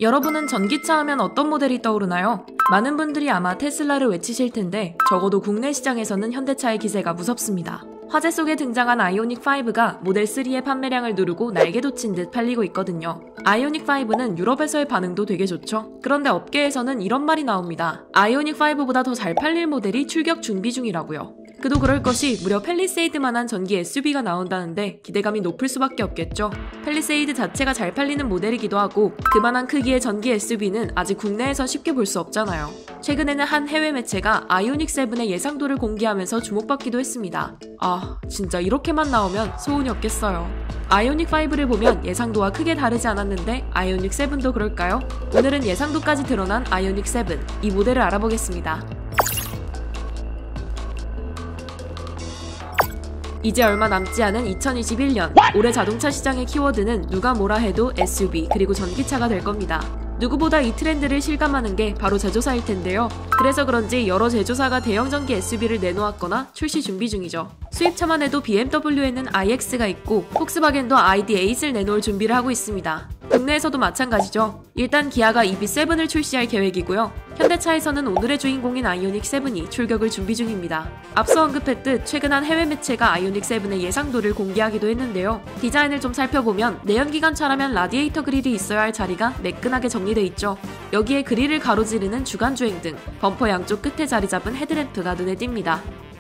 여러분은 전기차 하면 어떤 모델이 떠오르나요? 많은 분들이 아마 테슬라를 외치실 텐데 적어도 국내 시장에서는 현대차의 기세가 무섭습니다. 화제 속에 등장한 아이오닉5가 모델3의 판매량을 누르고 날개 돋친 듯 팔리고 있거든요. 아이오닉5는 유럽에서의 반응도 되게 좋죠. 그런데 업계에서는 이런 말이 나옵니다. 아이오닉5보다 더 잘 팔릴 모델이 출격 준비 중이라고요. 그도 그럴 것이 무려 팰리세이드만한 전기 SUV가 나온다는데 기대감이 높을 수밖에 없겠죠. 팰리세이드 자체가 잘 팔리는 모델이기도 하고 그만한 크기의 전기 SUV는 아직 국내에선 쉽게 볼 수 없잖아요. 최근에는 한 해외 매체가 아이오닉7의 예상도를 공개하면서 주목받기도 했습니다. 아, 진짜 이렇게만 나오면 소운이 없겠어요. 아이오닉5를 보면 예상도와 크게 다르지 않았는데 아이오닉7도 그럴까요? 오늘은 예상도까지 드러난 아이오닉7, 이 모델을 알아보겠습니다. 이제 얼마 남지 않은 2021년, 올해 자동차 시장의 키워드는 누가 뭐라 해도 SUV 그리고 전기차가 될 겁니다. 누구보다 이 트렌드를 실감하는 게 바로 제조사일 텐데요. 그래서 그런지 여러 제조사가 대형 전기 SUV를 내놓았거나 출시 준비 중이죠. 수입차만 해도 BMW에는 iX가 있고 폭스바겐도 ID.8을 내놓을 준비를 하고 있습니다. 국내에서도 마찬가지죠. 일단 기아가 EV7을 출시할 계획이고요. 현대차에서는 오늘의 주인공인 아이오닉7이 출격을 준비 중입니다. 앞서 언급했듯 최근 한 해외 매체가 아이오닉7의 예상도를 공개하기도 했는데요. 디자인을 좀 살펴보면 내연기관차라면 라디에이터 그릴이 있어야 할 자리가 매끈하게 정리돼 있죠. 여기에 그릴을 가로지르는 주간주행 등 범퍼 양쪽 끝에 자리 잡은 헤드램프가 눈에 띕니다.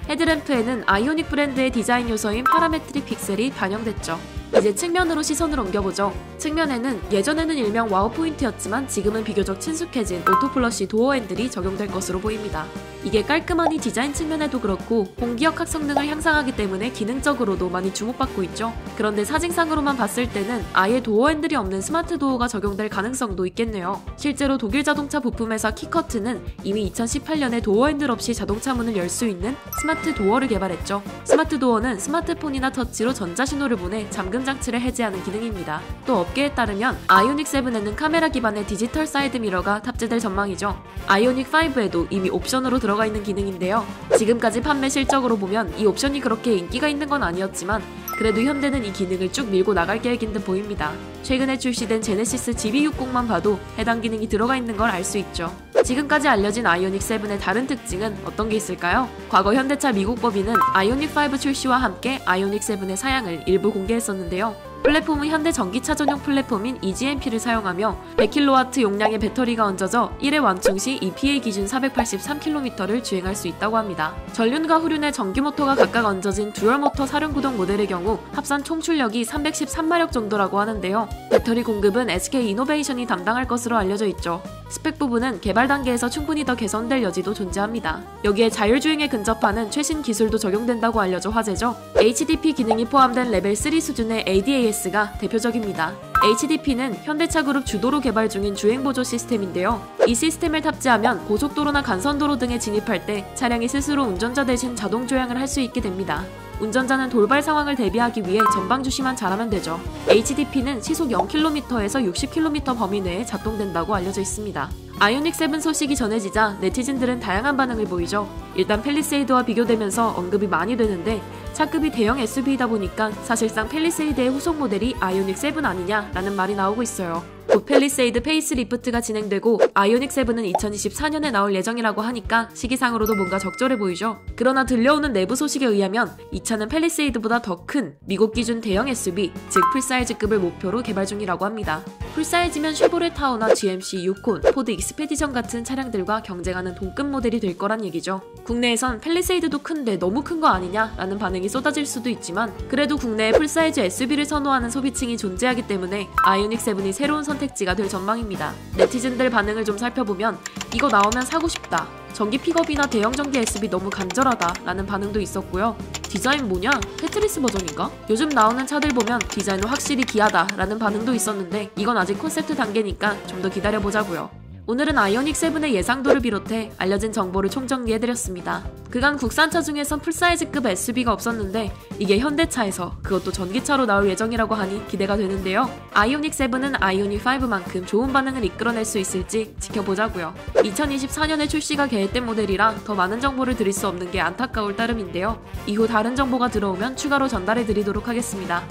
헤드램프에는 아이오닉 브랜드의 디자인 요소인 파라메트릭 픽셀이 반영됐죠. 이제 측면으로 시선을 옮겨보죠. 측면에는 예전에는 일명 와우 포인트였지만 지금은 비교적 친숙해진 오토플러시 도어 핸들이 적용될 것으로 보입니다. 이게 깔끔하니 디자인 측면에도 그렇고 공기역학 성능을 향상하기 때문에 기능적으로도 많이 주목받고 있죠. 그런데 사진상으로만 봤을 때는 아예 도어 핸들이 없는 스마트 도어가 적용될 가능성도 있겠네요. 실제로 독일 자동차 부품회사 키커트는 이미 2018년에 도어 핸들 없이 자동차 문을 열 수 있는 스마트 도어를 개발했죠. 스마트 도어는 스마트폰이나 터치로 전자신호를 보내 잠금 장치를 해제하는 기능입니다. 또 업계에 따르면 아이오닉7에는 카메라 기반의 디지털 사이드 미러가 탑재될 전망이죠. 아이오닉5에도 이미 옵션으로 들어가 있는 기능인데요. 지금까지 판매 실적으로 보면 이 옵션이 그렇게 인기가 있는 건 아니었지만 그래도 현대는 이 기능을 쭉 밀고 나갈 계획인 듯 보입니다. 최근에 출시된 제네시스 GV60만 봐도 해당 기능이 들어가 있는 걸 알 수 있죠. 지금까지 알려진 아이오닉7의 다른 특징은 어떤 게 있을까요? 과거 현대차 미국 법인은 아이오닉5 출시와 함께 아이오닉7의 사양을 일부 공개했었는데요. 플랫폼은 현대 전기차 전용 플랫폼인 EGMP를 사용하며 100kW 용량의 배터리가 얹어져 1회 완충 시 EPA 기준 483km를 주행할 수 있다고 합니다. 전륜과 후륜에 전기 모터가 각각 얹어진 듀얼 모터 사륜구동 모델의 경우 합산 총 출력이 313마력 정도라고 하는데요. 배터리 공급은 SK 이노베이션이 담당할 것으로 알려져 있죠. 스펙 부분은 개발 단계에서 충분히 더 개선될 여지도 존재합니다. 여기에 자율주행에 근접하는 최신 기술도 적용된다고 알려져 화제죠. HDP 기능이 포함된 레벨 3 수준의 ADAS가 대표적입니다. HDP는 현대차 그룹 주도로 개발 중인 주행보조 시스템인데요. 이 시스템을 탑재하면 고속도로나 간선도로 등에 진입할 때 차량이 스스로 운전자 대신 자동 조향을 할 수 있게 됩니다. 운전자는 돌발 상황을 대비하기 위해 전방 주시만 잘하면 되죠. HDP는 시속 0km에서 60km 범위 내에 작동된다고 알려져 있습니다. 아이오닉7 소식이 전해지자 네티즌들은 다양한 반응을 보이죠. 일단 팰리세이드와 비교되면서 언급이 많이 되는데 차급이 대형 SUV이다 보니까 사실상 팰리세이드의 후속 모델이 아이오닉7 아니냐라는 말이 나오고 있어요. 곧 팰리세이드 페이스리프트가 진행되고 아이오닉7은 2024년에 나올 예정이라고 하니까 시기상으로도 뭔가 적절해 보이죠. 그러나 들려오는 내부 소식에 의하면 이 차는 팰리세이드보다 더 큰 미국 기준 대형 SUV, 즉 풀사이즈급을 목표로 개발 중이라고 합니다. 풀사이즈면 쉐보레 타오나 GMC 유콘, 포드 익스페디션 같은 차량들과 경쟁하는 동급 모델이 될 거란 얘기죠. 국내에선 팰리세이드도 큰데 너무 큰 거 아니냐라는 반응이 쏟아질 수도 있지만 그래도 국내에 풀사이즈 SUV를 선호하는 소비층이 존재하기 때문에 아이오닉7이 새로운 선택지가 될 전망입니다. 네티즌들 반응을 좀 살펴보면 이거 나오면 사고 싶다, 전기 픽업이나 대형 전기 SUV 너무 간절하다 라는 반응도 있었고요. 디자인 뭐냐? 테트리스 버전인가? 요즘 나오는 차들 보면 디자인은 확실히 기아다 라는 반응도 있었는데 이건 아직 콘셉트 단계니까 좀 더 기다려보자고요. 오늘은 아이오닉7의 예상도를 비롯해 알려진 정보를 총정리해드렸습니다. 그간 국산차 중에선 풀사이즈급 SUV가 없었는데 이게 현대차에서 그것도 전기차로 나올 예정이라고 하니 기대가 되는데요. 아이오닉7은 아이오닉5만큼 좋은 반응을 이끌어낼 수 있을지 지켜보자고요. 2024년에 출시가 계획된 모델이라 더 많은 정보를 드릴 수 없는 게 안타까울 따름인데요. 이후 다른 정보가 들어오면 추가로 전달해드리도록 하겠습니다.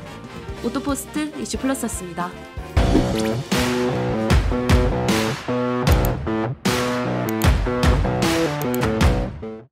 오토포스트 이슈플러스였습니다.